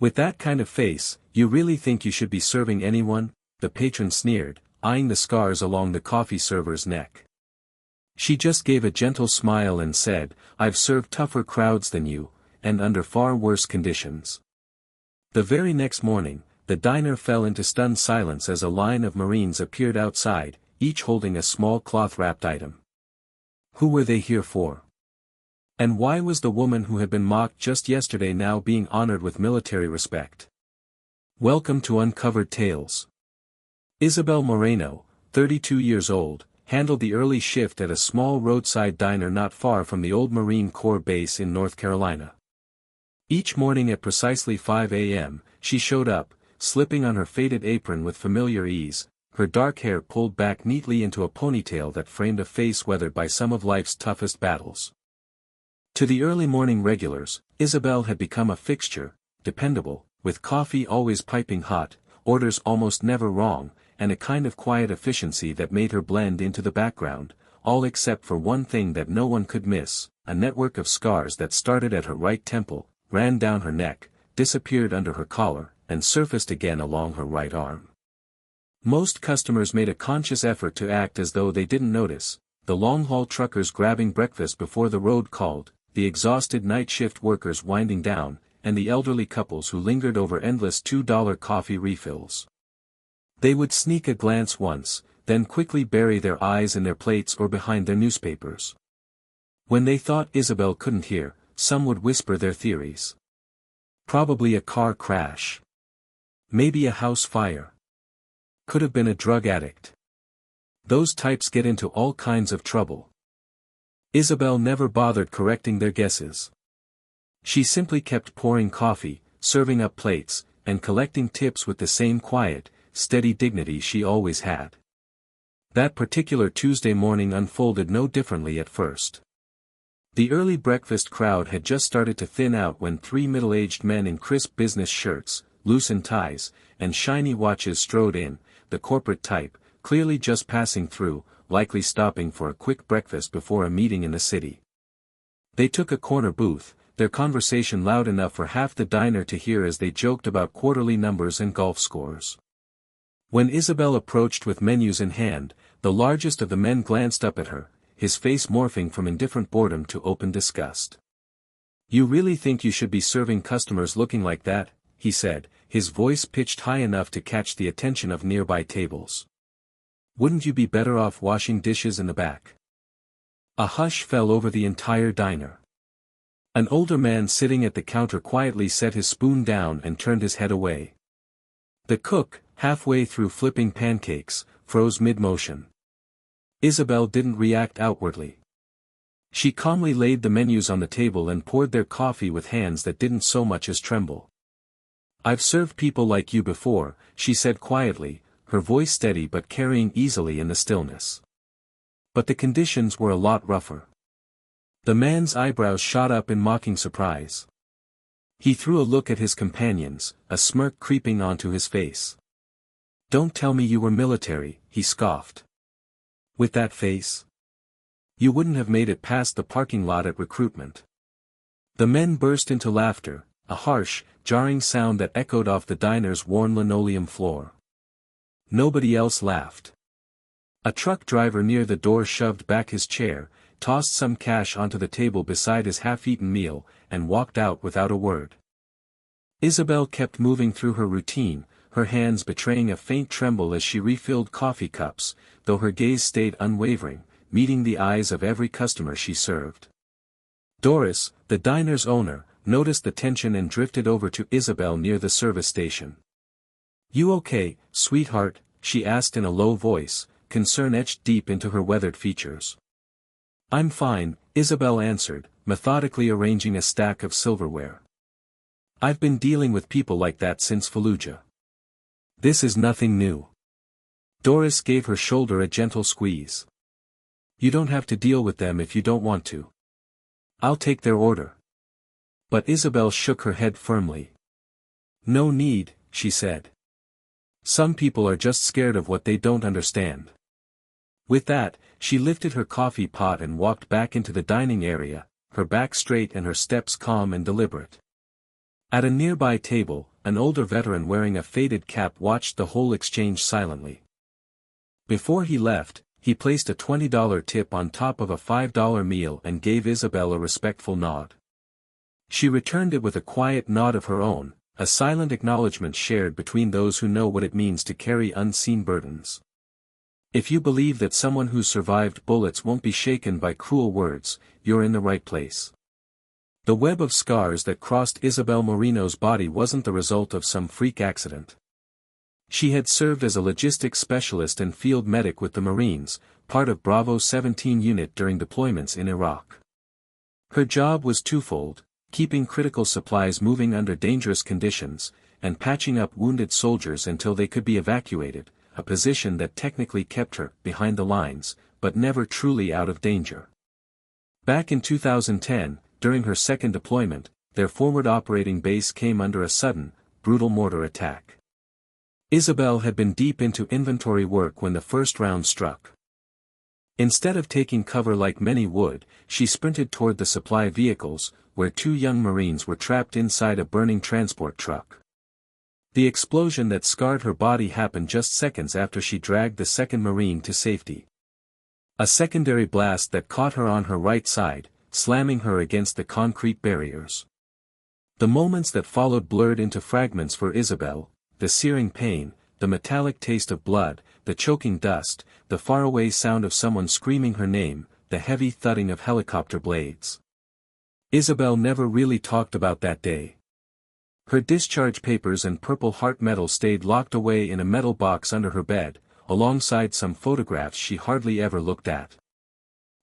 With that kind of face, you really think you should be serving anyone? The patron sneered, eyeing the scars along the coffee server's neck. She just gave a gentle smile and said, I've served tougher crowds than you, and under far worse conditions. The very next morning, the diner fell into stunned silence as a line of Marines appeared outside, each holding a small cloth-wrapped item. Who were they here for? And why was the woman who had been mocked just yesterday now being honored with military respect? Welcome to Uncovered Tales. Isabel Moreno, 32 years old, handled the early shift at a small roadside diner not far from the old Marine Corps base in North Carolina. Each morning at precisely 5 a.m., she showed up, slipping on her faded apron with familiar ease, her dark hair pulled back neatly into a ponytail that framed a face weathered by some of life's toughest battles. To the early morning regulars, Isabel had become a fixture, dependable, with coffee always piping hot, orders almost never wrong, and a kind of quiet efficiency that made her blend into the background, all except for one thing that no one could miss, a network of scars that started at her right temple, ran down her neck, disappeared under her collar, and surfaced again along her right arm. Most customers made a conscious effort to act as though they didn't notice, the long-haul truckers grabbing breakfast before the road called, the exhausted night shift workers winding down, and the elderly couples who lingered over endless $2 coffee refills. They would sneak a glance once, then quickly bury their eyes in their plates or behind their newspapers. When they thought Isabel couldn't hear, some would whisper their theories. Probably a car crash. Maybe a house fire. Could have been a drug addict. Those types get into all kinds of trouble. Isabel never bothered correcting their guesses. She simply kept pouring coffee, serving up plates, and collecting tips with the same quiet, steady dignity she always had. That particular Tuesday morning unfolded no differently at first. The early breakfast crowd had just started to thin out when three middle-aged men in crisp business shirts, loosened ties, and shiny watches strode in, the corporate type, clearly just passing through, likely stopping for a quick breakfast before a meeting in the city. They took a corner booth, their conversation loud enough for half the diner to hear as they joked about quarterly numbers and golf scores. When Isabel approached with menus in hand, the largest of the men glanced up at her, his face morphing from indifferent boredom to open disgust. You really think you should be serving customers looking like that? He said, his voice pitched high enough to catch the attention of nearby tables. Wouldn't you be better off washing dishes in the back? A hush fell over the entire diner. An older man sitting at the counter quietly set his spoon down and turned his head away. The cook, halfway through flipping pancakes, froze mid-motion. Isabel didn't react outwardly. She calmly laid the menus on the table and poured their coffee with hands that didn't so much as tremble. I've served people like you before, she said quietly, her voice steady but carrying easily in the stillness. But the conditions were a lot rougher. The man's eyebrows shot up in mocking surprise. He threw a look at his companions, a smirk creeping onto his face. Don't tell me you were military, he scoffed. With that face? You wouldn't have made it past the parking lot at recruitment. The men burst into laughter, a harsh, jarring sound that echoed off the diner's worn linoleum floor. Nobody else laughed. A truck driver near the door shoved back his chair, tossed some cash onto the table beside his half-eaten meal, and walked out without a word. Isabel kept moving through her routine, her hands betraying a faint tremble as she refilled coffee cups, though her gaze stayed unwavering, meeting the eyes of every customer she served. Doris, the diner's owner, noticed the tension and drifted over to Isabel near the service station. You okay, sweetheart? She asked in a low voice, concern etched deep into her weathered features. I'm fine, Isabel answered, methodically arranging a stack of silverware. I've been dealing with people like that since Fallujah. This is nothing new. Doris gave her shoulder a gentle squeeze. You don't have to deal with them if you don't want to. I'll take their order. But Isabel shook her head firmly. No need, she said. Some people are just scared of what they don't understand. With that, she lifted her coffee pot and walked back into the dining area, her back straight and her steps calm and deliberate. At a nearby table, an older veteran wearing a faded cap watched the whole exchange silently. Before he left, he placed a $20 tip on top of a $5 meal and gave Isabel a respectful nod. She returned it with a quiet nod of her own, a silent acknowledgement shared between those who know what it means to carry unseen burdens. If you believe that someone who survived bullets won't be shaken by cruel words, you're in the right place. The web of scars that crossed Isabel Moreno's body wasn't the result of some freak accident. She had served as a logistics specialist and field medic with the Marines, part of Bravo 17 unit during deployments in Iraq. Her job was twofold: keeping critical supplies moving under dangerous conditions, and patching up wounded soldiers until they could be evacuated, a position that technically kept her behind the lines, but never truly out of danger. Back in 2010, during her second deployment, their forward operating base came under a sudden, brutal mortar attack. Isabel had been deep into inventory work when the first round struck. Instead of taking cover like many would, she sprinted toward the supply vehicles, where two young Marines were trapped inside a burning transport truck. The explosion that scarred her body happened just seconds after she dragged the second Marine to safety. A secondary blast that caught her on her right side, slamming her against the concrete barriers. The moments that followed blurred into fragments for Isabel: the searing pain, the metallic taste of blood, the choking dust, the faraway sound of someone screaming her name, the heavy thudding of helicopter blades. Isabel never really talked about that day. Her discharge papers and Purple Heart medal stayed locked away in a metal box under her bed, alongside some photographs she hardly ever looked at.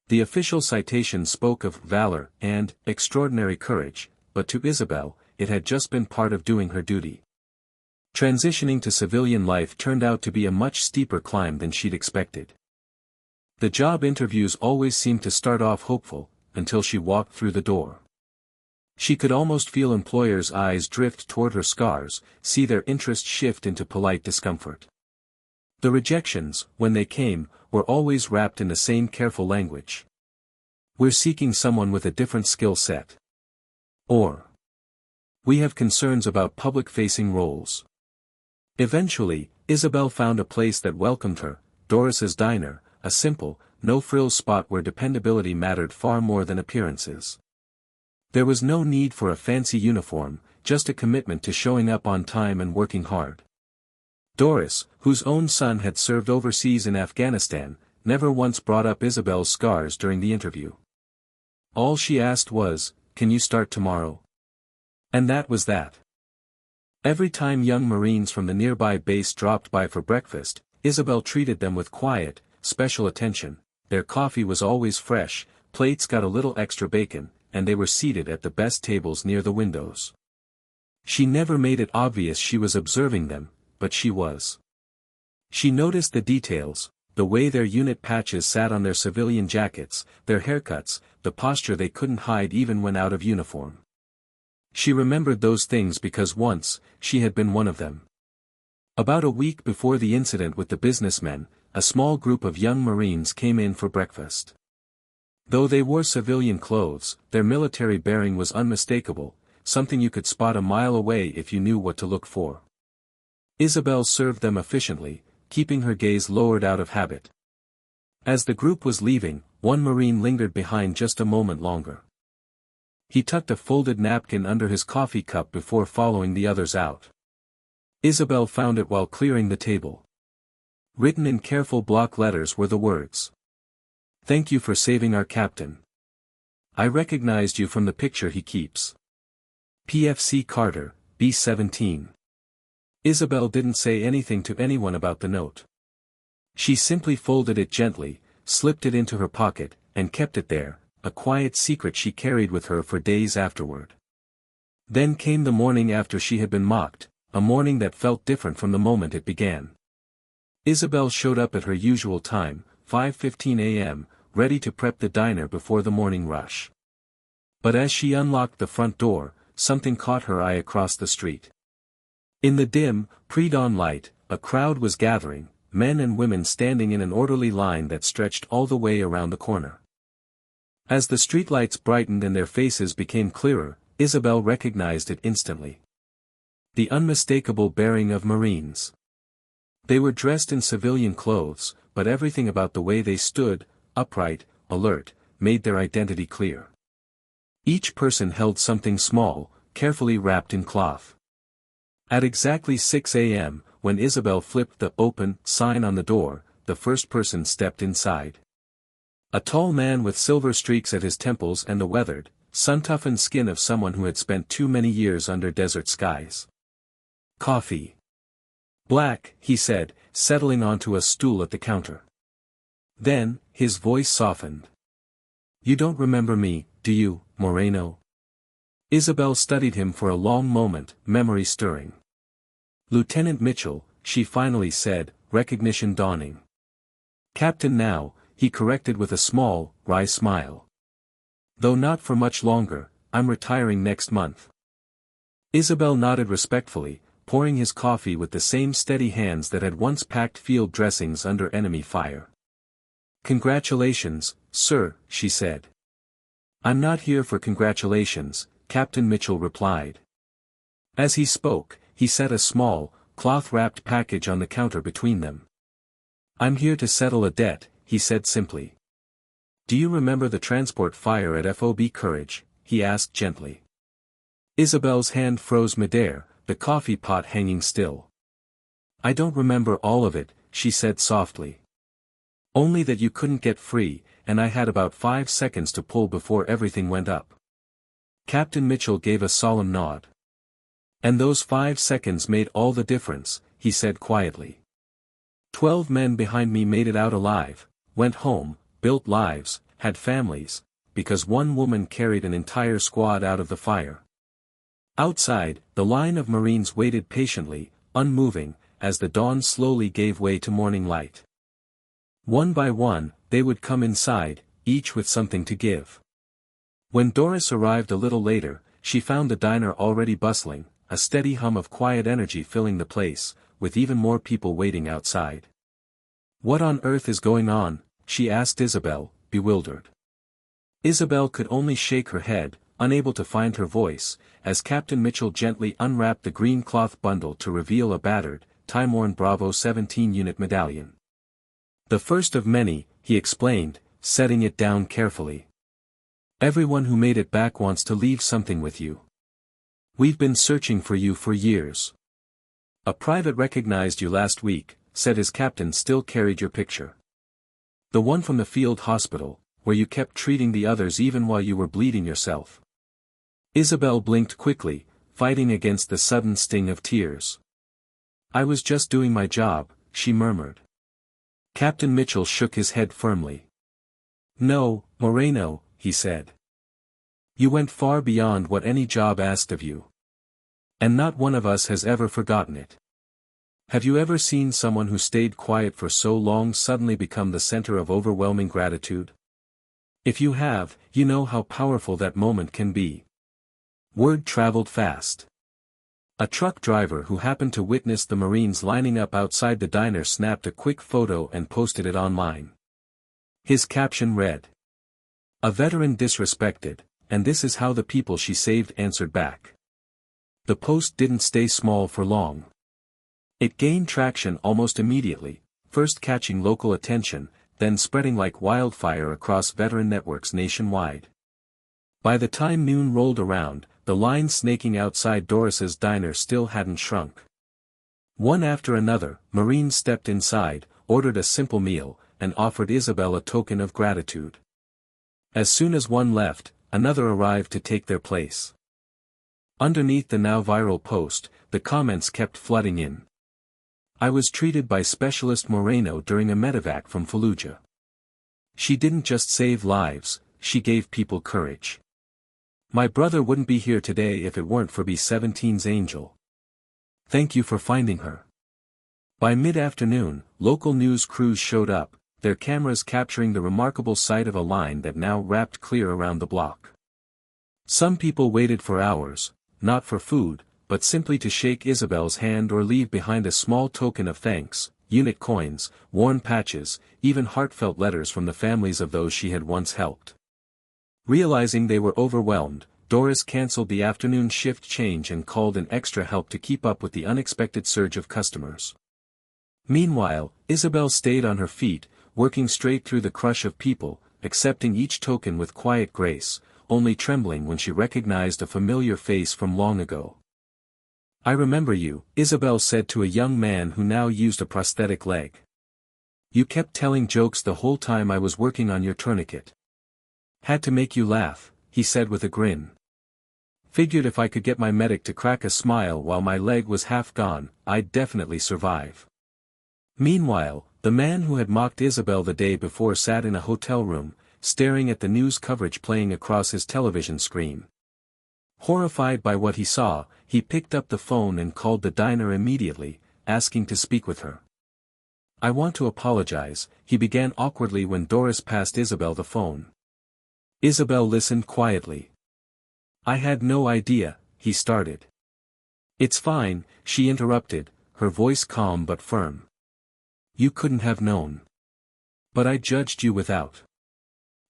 The official citation spoke of valor and extraordinary courage, but to Isabel, it had just been part of doing her duty. Transitioning to civilian life turned out to be a much steeper climb than she'd expected. The job interviews always seemed to start off hopeful, until she walked through the door. She could almost feel employers' eyes drift toward her scars, see their interest shift into polite discomfort. The rejections, when they came, were always wrapped in the same careful language. "We're seeking someone with a different skill set." Or, "We have concerns about public-facing roles." Eventually, Isabel found a place that welcomed her, Doris's Diner, a simple, no-frills spot where dependability mattered far more than appearances. There was no need for a fancy uniform, just a commitment to showing up on time and working hard. Doris, whose own son had served overseas in Afghanistan, never once brought up Isabel's scars during the interview. All she asked was, "Can you start tomorrow?" And that was that. Every time young Marines from the nearby base dropped by for breakfast, Isabel treated them with quiet, special attention. Their coffee was always fresh, plates got a little extra bacon, and they were seated at the best tables near the windows. She never made it obvious she was observing them, but she was. She noticed the details, the way their unit patches sat on their civilian jackets, their haircuts, the posture they couldn't hide even when out of uniform. She remembered those things because once, she had been one of them. About a week before the incident with the businessmen, a small group of young Marines came in for breakfast. Though they wore civilian clothes, their military bearing was unmistakable, something you could spot a mile away if you knew what to look for. Isabel served them efficiently, keeping her gaze lowered out of habit. As the group was leaving, one Marine lingered behind just a moment longer. He tucked a folded napkin under his coffee cup before following the others out. Isabel found it while clearing the table. Written in careful block letters were the words: "Thank you for saving our captain. I recognized you from the picture he keeps. PFC Carter, B-17. Isabel didn't say anything to anyone about the note. She simply folded it gently, slipped it into her pocket, and kept it there, a quiet secret she carried with her for days afterward. Then came the morning after she had been mocked, a morning that felt different from the moment it began. Isabel showed up at her usual time, 5:15 a.m., ready to prep the diner before the morning rush. But as she unlocked the front door, something caught her eye across the street. In the dim, pre-dawn light, a crowd was gathering, men and women standing in an orderly line that stretched all the way around the corner. As the streetlights brightened and their faces became clearer, Isabel recognized it instantly. The unmistakable bearing of Marines. They were dressed in civilian clothes, but everything about the way they stood, upright, alert, made their identity clear. Each person held something small, carefully wrapped in cloth. At exactly 6 a.m., when Isabel flipped the "Open" sign on the door, the first person stepped inside. A tall man with silver streaks at his temples and the weathered, sun-toughened skin of someone who had spent too many years under desert skies. "Coffee." "Black," he said, settling onto a stool at the counter. Then, his voice softened. "You don't remember me, do you, Moreno?" Isabel studied him for a long moment, memory stirring. "Lieutenant Mitchell," she finally said, recognition dawning. "Captain now," he corrected with a small, wry smile. "Though not for much longer, I'm retiring next month." Isabel nodded respectfully, pouring his coffee with the same steady hands that had once packed field dressings under enemy fire. "Congratulations, sir," she said. "I'm not here for congratulations," Captain Mitchell replied. As he spoke, he set a small, cloth-wrapped package on the counter between them. "I'm here to settle a debt," he said simply. "Do you remember the transport fire at FOB Courage?" he asked gently. Isabel's hand froze midair, the coffee pot hanging still. "I don't remember all of it," she said softly. "Only that you couldn't get free, and I had about 5 seconds to pull before everything went up." Captain Mitchell gave a solemn nod. "And those 5 seconds made all the difference," he said quietly. 12 men behind me made it out alive, went home, built lives, had families, because one woman carried an entire squad out of the fire. Outside, the line of Marines waited patiently, unmoving, as the dawn slowly gave way to morning light. One by one, they would come inside, each with something to give. When Doris arrived a little later, she found the diner already bustling, a steady hum of quiet energy filling the place, with even more people waiting outside. "What on earth is going on?" she asked Isabel, bewildered. Isabel could only shake her head, unable to find her voice, as Captain Mitchell gently unwrapped the green cloth bundle to reveal a battered, time-worn Bravo 17 unit medallion. "The first of many," he explained, setting it down carefully. "Everyone who made it back wants to leave something with you. We've been searching for you for years. A private recognized you last week," said his captain. "Still carried your picture. The one from the field hospital, where you kept treating the others even while you were bleeding yourself." Isabel blinked quickly, fighting against the sudden sting of tears. "I was just doing my job," she murmured. Captain Mitchell shook his head firmly. "No, Moreno," he said. "You went far beyond what any job asked of you. And not one of us has ever forgotten it. Have you ever seen someone who stayed quiet for so long suddenly become the center of overwhelming gratitude? If you have, you know how powerful that moment can be." Word traveled fast. A truck driver who happened to witness the Marines lining up outside the diner snapped a quick photo and posted it online. His caption read, "A veteran disrespected, and this is how the people she saved answered back." The post didn't stay small for long. It gained traction almost immediately, first catching local attention, then spreading like wildfire across veteran networks nationwide. By the time noon rolled around, the line snaking outside Doris's diner still hadn't shrunk. One after another, Marines stepped inside, ordered a simple meal, and offered Isabel a token of gratitude. As soon as one left, another arrived to take their place. Underneath the now viral post, the comments kept flooding in. "I was treated by Specialist Moreno during a medevac from Fallujah. She didn't just save lives, she gave people courage. My brother wouldn't be here today if it weren't for B-17's angel. Thank you for finding her." By mid-afternoon, local news crews showed up, their cameras capturing the remarkable sight of a line that now wrapped clear around the block. Some people waited for hours, not for food, but simply to shake Isabel's hand or leave behind a small token of thanks, unit coins, worn patches, even heartfelt letters from the families of those she had once helped. Realizing they were overwhelmed, Doris cancelled the afternoon shift change and called in extra help to keep up with the unexpected surge of customers. Meanwhile, Isabel stayed on her feet, working straight through the crush of people, accepting each token with quiet grace, only trembling when she recognized a familiar face from long ago. "I remember you," Isabel said to a young man who now used a prosthetic leg. "You kept telling jokes the whole time I was working on your tourniquet." "Had to make you laugh," he said with a grin. "Figured if I could get my medic to crack a smile while my leg was half gone, I'd definitely survive." Meanwhile, the man who had mocked Isabel the day before sat in a hotel room, staring at the news coverage playing across his television screen. Horrified by what he saw, he picked up the phone and called the diner immediately, asking to speak with her. "I want to apologize," he began awkwardly when Doris passed Isabel the phone. Isabel listened quietly. "I had no idea," he started. "It's fine," she interrupted, her voice calm but firm. "You couldn't have known. But I judged you without."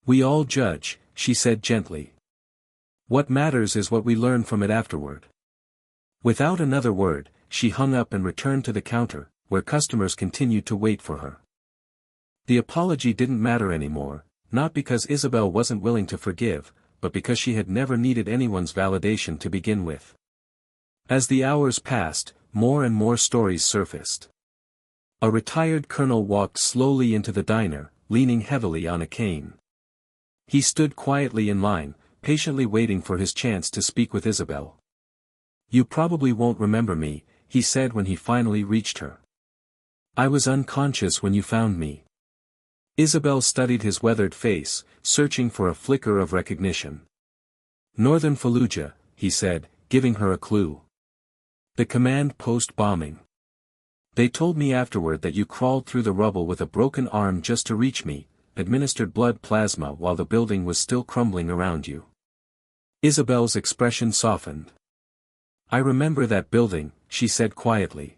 "We all judge," she said gently. "What matters is what we learn from it afterward." Without another word, she hung up and returned to the counter, where customers continued to wait for her. The apology didn't matter anymore, not because Isabel wasn't willing to forgive, but because she had never needed anyone's validation to begin with. As the hours passed, more and more stories surfaced. A retired colonel walked slowly into the diner, leaning heavily on a cane. He stood quietly in line, patiently waiting for his chance to speak with Isabel. "You probably won't remember me," he said when he finally reached her. "I was unconscious when you found me." Isabel studied his weathered face, searching for a flicker of recognition. "Northern Fallujah," he said, giving her a clue. "The command post bombing. They told me afterward that you crawled through the rubble with a broken arm just to reach me, administered blood plasma while the building was still crumbling around you." Isabel's expression softened. "I remember that building," she said quietly.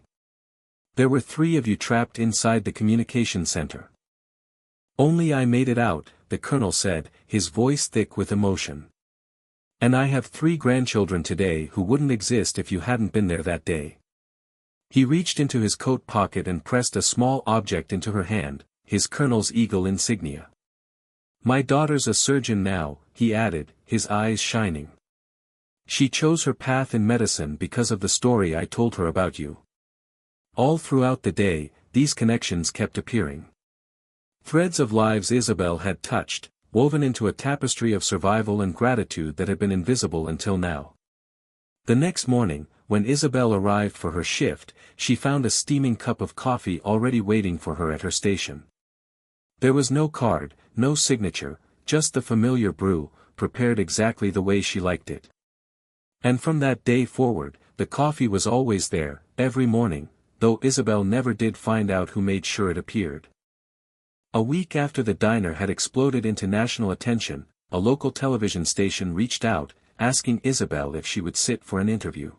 "There were 3 of you trapped inside the communication center." "Only I made it out," the colonel said, his voice thick with emotion. "And I have 3 grandchildren today who wouldn't exist if you hadn't been there that day." He reached into his coat pocket and pressed a small object into her hand, his colonel's eagle insignia. "My daughter's a surgeon now," he added, his eyes shining. "She chose her path in medicine because of the story I told her about you." All throughout the day, these connections kept appearing. Threads of lives Isabel had touched, woven into a tapestry of survival and gratitude that had been invisible until now. The next morning, when Isabel arrived for her shift, she found a steaming cup of coffee already waiting for her at her station. There was no card, no signature, just the familiar brew, prepared exactly the way she liked it. And from that day forward, the coffee was always there, every morning, though Isabel never did find out who made sure it appeared. A week after the diner had exploded into national attention, a local television station reached out, asking Isabel if she would sit for an interview.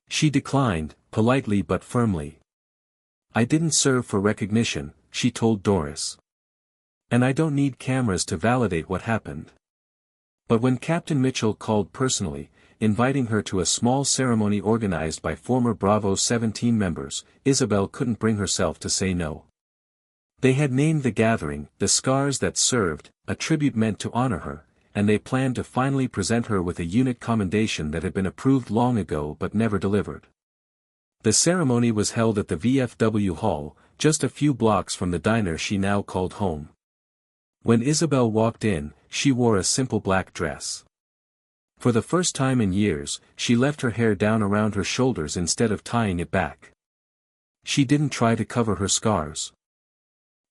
She declined, politely but firmly. "I didn't serve for recognition," she told Doris. "And I don't need cameras to validate what happened." But when Captain Mitchell called personally, inviting her to a small ceremony organized by former Bravo 17 members, Isabel couldn't bring herself to say no. They had named the gathering, "The Scars That Served," a tribute meant to honor her, and they planned to finally present her with a unit commendation that had been approved long ago but never delivered. The ceremony was held at the VFW Hall, just a few blocks from the diner she now called home. When Isabel walked in, she wore a simple black dress. For the first time in years, she left her hair down around her shoulders instead of tying it back. She didn't try to cover her scars.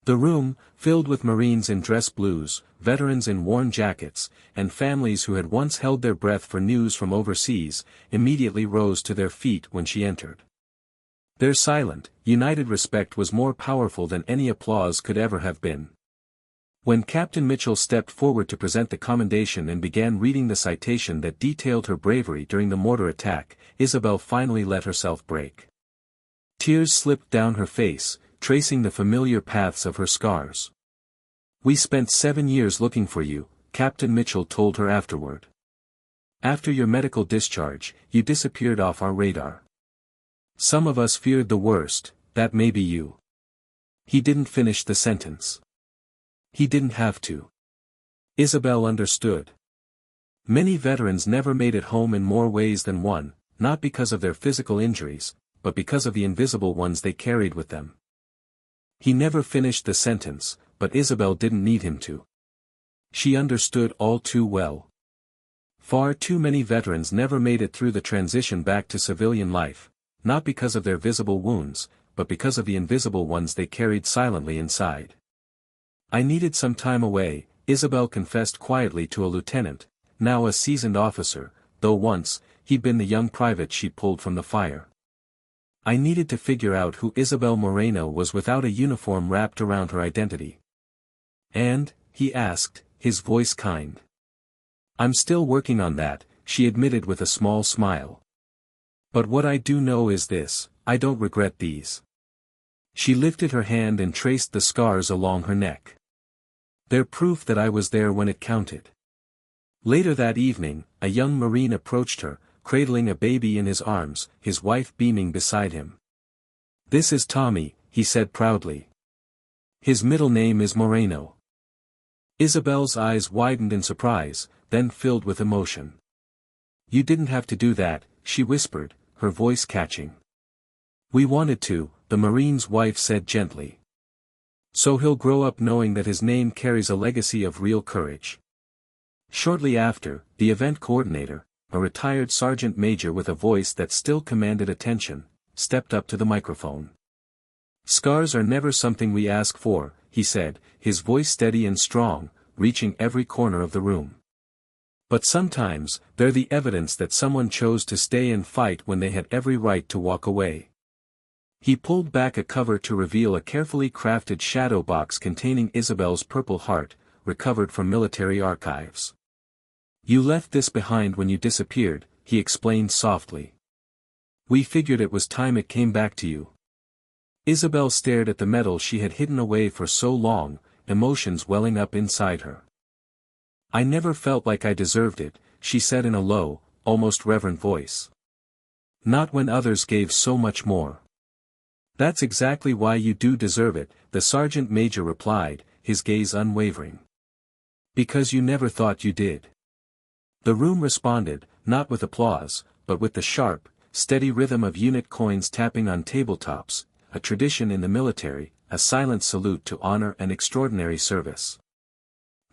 The room, filled with Marines in dress blues, veterans in worn jackets, and families who had once held their breath for news from overseas, immediately rose to their feet when she entered. Their silent, united respect was more powerful than any applause could ever have been. When Captain Mitchell stepped forward to present the commendation and began reading the citation that detailed her bravery during the mortar attack, Isabel finally let herself break. Tears slipped down her face, tracing the familiar paths of her scars. "We spent 7 years looking for you," Captain Mitchell told her afterward. After your medical discharge, you disappeared off our radar. Some of us feared the worst, that may be you. He didn't finish the sentence. He didn't have to. Isabel understood. Many veterans never made it home in more ways than one, not because of their physical injuries, but because of the invisible ones they carried with them. He never finished the sentence, but Isabel didn't need him to. She understood all too well. Far too many veterans never made it through the transition back to civilian life, not because of their visible wounds, but because of the invisible ones they carried silently inside. I needed some time away, Isabel confessed quietly to a lieutenant, now a seasoned officer, though once, he'd been the young private she pulled from the fire. I needed to figure out who Isabel Moreno was without a uniform wrapped around her identity. And, he asked, his voice kind. I'm still working on that, she admitted with a small smile. But what I do know is this, I don't regret these. She lifted her hand and traced the scars along her neck. They're proof that I was there when it counted. Later that evening, a young Marine approached her, cradling a baby in his arms, his wife beaming beside him. This is Tommy, he said proudly. His middle name is Moreno. Isabel's eyes widened in surprise, then filled with emotion. You didn't have to do that, she whispered, her voice catching. We wanted to, the Marine's wife said gently. So he'll grow up knowing that his name carries a legacy of real courage. Shortly after, the event coordinator, a retired sergeant major with a voice that still commanded attention, stepped up to the microphone. Scars are never something we ask for, he said, his voice steady and strong, reaching every corner of the room. But sometimes, they're the evidence that someone chose to stay and fight when they had every right to walk away. He pulled back a cover to reveal a carefully crafted shadow box containing Isabel's Purple Heart, recovered from military archives. You left this behind when you disappeared, he explained softly. We figured it was time it came back to you. Isabel stared at the medal she had hidden away for so long, emotions welling up inside her. I never felt like I deserved it, she said in a low, almost reverent voice. Not when others gave so much more. That's exactly why you do deserve it, the sergeant major replied, his gaze unwavering. Because you never thought you did. The room responded, not with applause, but with the sharp, steady rhythm of unit coins tapping on tabletops, a tradition in the military, a silent salute to honor and extraordinary service.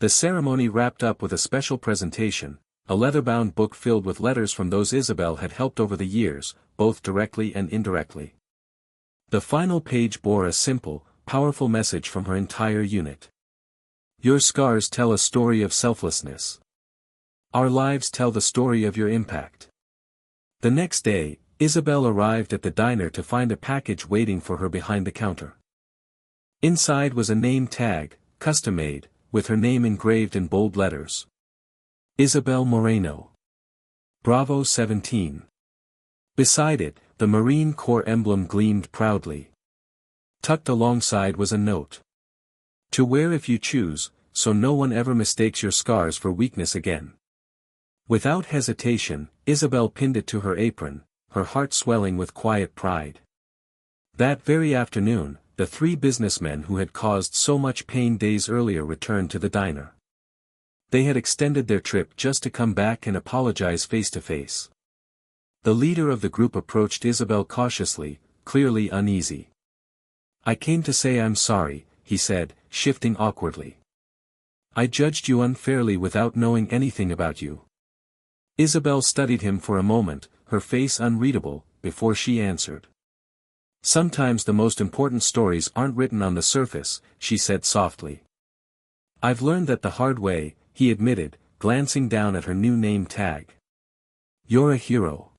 The ceremony wrapped up with a special presentation, a leather-bound book filled with letters from those Isabel had helped over the years, both directly and indirectly. The final page bore a simple, powerful message from her entire unit. Your scars tell a story of selflessness. Our lives tell the story of your impact. The next day, Isabel arrived at the diner to find a package waiting for her behind the counter. Inside was a name tag, custom-made, with her name engraved in bold letters. Isabel Moreno. Bravo 17. Beside it, the Marine Corps emblem gleamed proudly. Tucked alongside was a note. To wear if you choose, so no one ever mistakes your scars for weakness again. Without hesitation, Isabel pinned it to her apron, her heart swelling with quiet pride. That very afternoon, the three businessmen who had caused so much pain days earlier returned to the diner. They had extended their trip just to come back and apologize face to face. The leader of the group approached Isabel cautiously, clearly uneasy. I came to say I'm sorry, he said, shifting awkwardly. I judged you unfairly without knowing anything about you. Isabel studied him for a moment, her face unreadable, before she answered. Sometimes the most important stories aren't written on the surface, she said softly. I've learned that the hard way, he admitted, glancing down at her new name tag. You're a hero.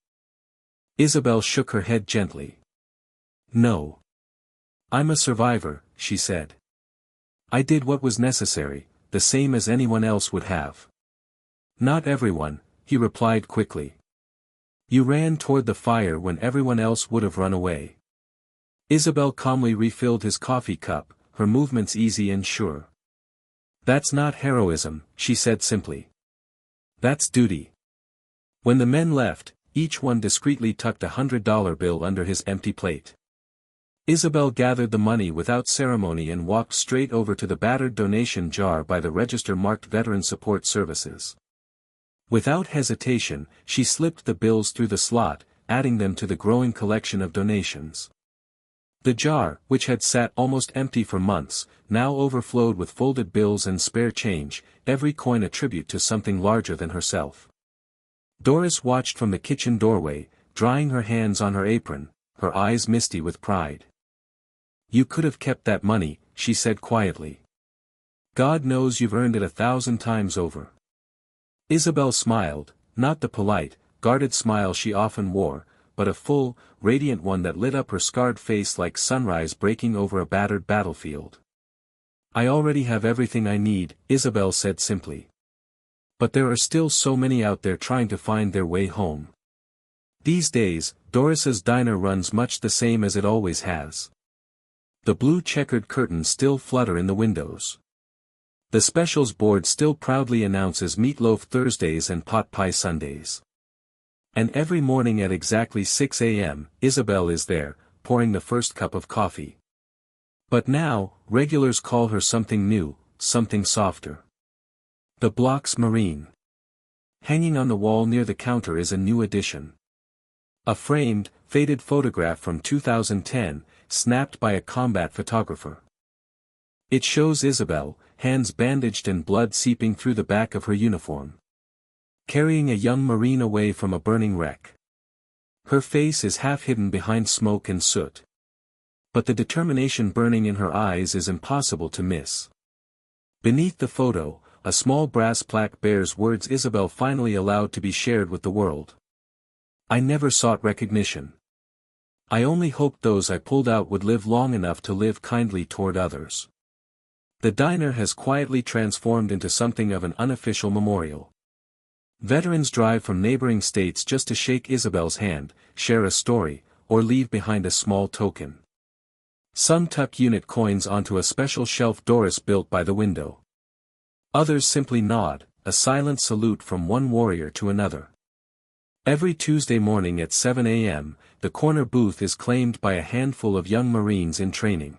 Isabel shook her head gently. No. I'm a survivor, she said. I did what was necessary, the same as anyone else would have. Not everyone, he replied quickly. You ran toward the fire when everyone else would have run away. Isabel calmly refilled his coffee cup, her movements easy and sure. That's not heroism, she said simply. That's duty. When the men left, each one discreetly tucked $100 bill under his empty plate. Isabel gathered the money without ceremony and walked straight over to the battered donation jar by the register marked Veteran Support Services. Without hesitation, she slipped the bills through the slot, adding them to the growing collection of donations. The jar, which had sat almost empty for months, now overflowed with folded bills and spare change, every coin a tribute to something larger than herself. Doris watched from the kitchen doorway, drying her hands on her apron, her eyes misty with pride. "You could have kept that money," she said quietly. "God knows you've earned it 1,000 times over." Isabel smiled, not the polite, guarded smile she often wore, but a full, radiant one that lit up her scarred face like sunrise breaking over a battered battlefield. "I already have everything I need," Isabel said simply. "But there are still so many out there trying to find their way home." These days, Doris's diner runs much the same as it always has. The blue checkered curtains still flutter in the windows. The specials board still proudly announces meatloaf Thursdays and pot pie Sundays. And every morning at exactly 6 a.m., Isabel is there, pouring the first cup of coffee. But now, regulars call her something new, something softer. The Block's Marine. Hanging on the wall near the counter is a new addition. A framed, faded photograph from 2010, snapped by a combat photographer. It shows Isabel, hands bandaged and blood seeping through the back of her uniform, carrying a young Marine away from a burning wreck. Her face is half hidden behind smoke and soot. But the determination burning in her eyes is impossible to miss. Beneath the photo, a small brass plaque bears words Isabel finally allowed to be shared with the world. "I never sought recognition. I only hoped those I pulled out would live long enough to live kindly toward others." The diner has quietly transformed into something of an unofficial memorial. Veterans drive from neighboring states just to shake Isabel's hand, share a story, or leave behind a small token. Some tuck unit coins onto a special shelf Doris built by the window. Others simply nod, a silent salute from one warrior to another. Every Tuesday morning at 7 a.m., the corner booth is claimed by a handful of young Marines in training.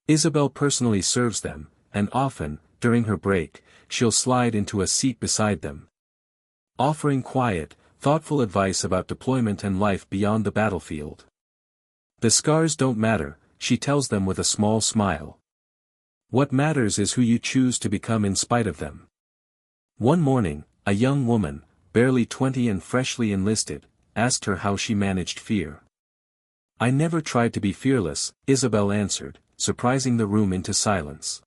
Isabel personally serves them, and often, during her break, she'll slide into a seat beside them, offering quiet, thoughtful advice about deployment and life beyond the battlefield. The scars don't matter, she tells them with a small smile. What matters is who you choose to become in spite of them. One morning, a young woman, barely 20 and freshly enlisted, asked her how she managed fear. "I never tried to be fearless," Isabel answered, surprising the room into silence.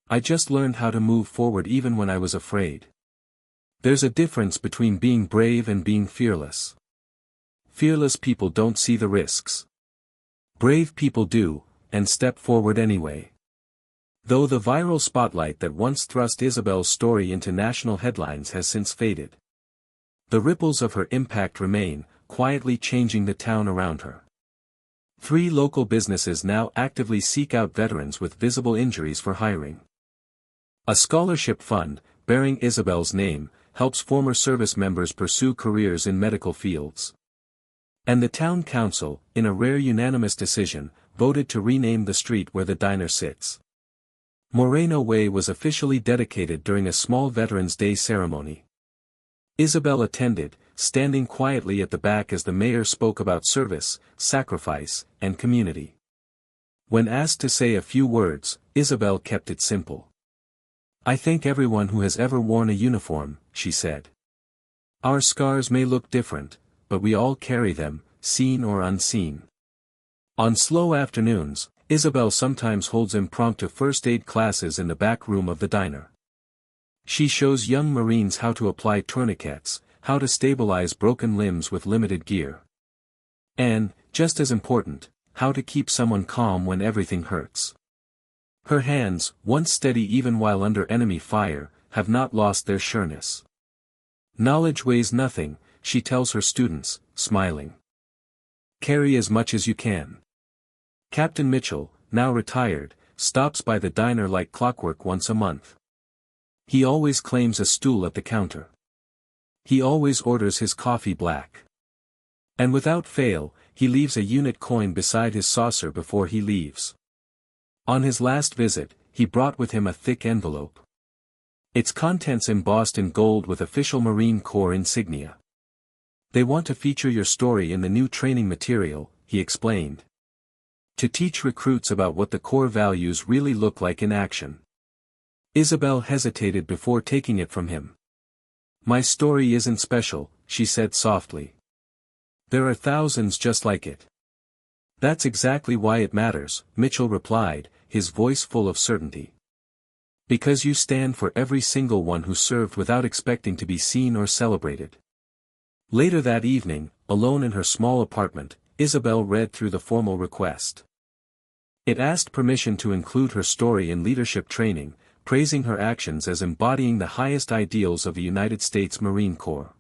"I just learned how to move forward even when I was afraid." There's a difference between being brave and being fearless. Fearless people don't see the risks. Brave people do, and step forward anyway. Though the viral spotlight that once thrust Isabel's story into national headlines has since faded, the ripples of her impact remain, quietly changing the town around her. 3 local businesses now actively seek out veterans with visible injuries for hiring. A scholarship fund, bearing Isabel's name, helps former service members pursue careers in medical fields. And the town council, in a rare unanimous decision, voted to rename the street where the diner sits. Moreno Way was officially dedicated during a small Veterans Day ceremony. Isabel attended, standing quietly at the back as the mayor spoke about service, sacrifice, and community. When asked to say a few words, Isabel kept it simple. "I thank everyone who has ever worn a uniform," she said. "Our scars may look different, but we all carry them, seen or unseen." On slow afternoons, Isabel sometimes holds impromptu first aid classes in the back room of the diner. She shows young Marines how to apply tourniquets, how to stabilize broken limbs with limited gear. And, just as important, how to keep someone calm when everything hurts. Her hands, once steady even while under enemy fire, have not lost their sureness. "Knowledge weighs nothing," she tells her students, smiling. "Carry as much as you can." Captain Mitchell, now retired, stops by the diner like clockwork once a month. He always claims a stool at the counter. He always orders his coffee black. And without fail, he leaves a unit coin beside his saucer before he leaves. On his last visit, he brought with him a thick envelope. Its contents embossed in gold with official Marine Corps insignia. They want to feature your story in the new training material, he explained. To teach recruits about what the Corps values really look like in action. Isabel hesitated before taking it from him. My story isn't special, she said softly. There are thousands just like it. That's exactly why it matters, Mitchell replied, his voice full of certainty. Because you stand for every single one who served without expecting to be seen or celebrated. Later that evening, alone in her small apartment, Isabel read through the formal request. It asked permission to include her story in leadership training, praising her actions as embodying the highest ideals of the United States Marine Corps.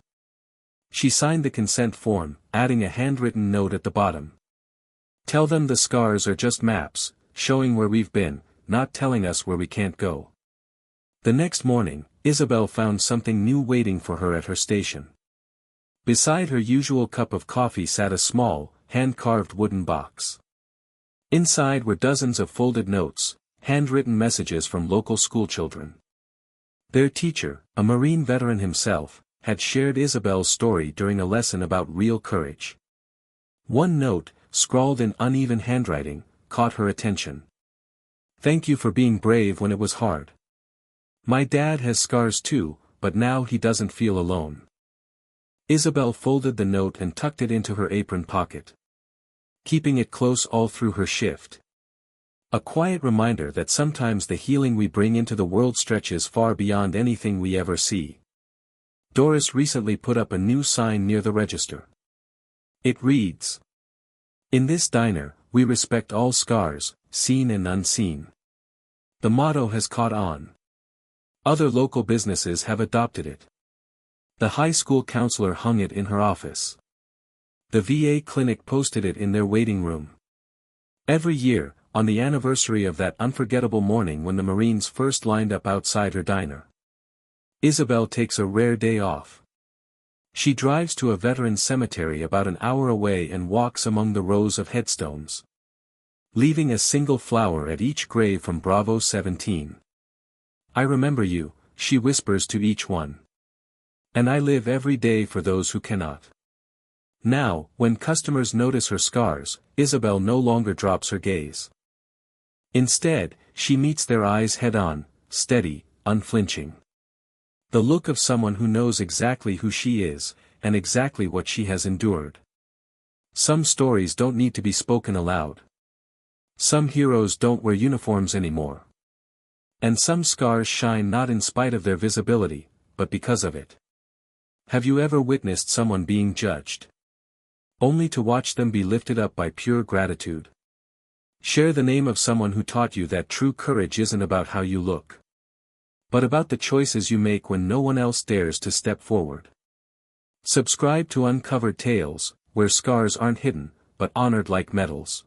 She signed the consent form, adding a handwritten note at the bottom. Tell them the scars are just maps, showing where we've been, not telling us where we can't go. The next morning, Isabel found something new waiting for her at her station. Beside her usual cup of coffee sat a small, hand-carved wooden box. Inside were dozens of folded notes, handwritten messages from local schoolchildren. Their teacher, a Marine veteran himself, had shared Isabel's story during a lesson about real courage. One note, scrawled in uneven handwriting, caught her attention. Thank you for being brave when it was hard. My dad has scars too, but now he doesn't feel alone. Isabel folded the note and tucked it into her apron pocket. Keeping it close all through her shift. A quiet reminder that sometimes the healing we bring into the world stretches far beyond anything we ever see. Doris recently put up a new sign near the register. It reads, "In this diner, we respect all scars, seen and unseen." The motto has caught on. Other local businesses have adopted it. The high school counselor hung it in her office. The VA clinic posted it in their waiting room. Every year, on the anniversary of that unforgettable morning when the Marines first lined up outside her diner, Isabel takes a rare day off. She drives to a veteran cemetery about an hour away and walks among the rows of headstones. Leaving a single flower at each grave from Bravo 17. I remember you, she whispers to each one. And I live every day for those who cannot. Now, when customers notice her scars, Isabel no longer drops her gaze. Instead, she meets their eyes head-on, steady, unflinching. The look of someone who knows exactly who she is, and exactly what she has endured. Some stories don't need to be spoken aloud. Some heroes don't wear uniforms anymore. And some scars shine not in spite of their visibility, but because of it. Have you ever witnessed someone being judged? Only to watch them be lifted up by pure gratitude. Share the name of someone who taught you that true courage isn't about how you look, but about the choices you make when no one else dares to step forward. Subscribe to Uncovered Tales, where scars aren't hidden, but honored like medals.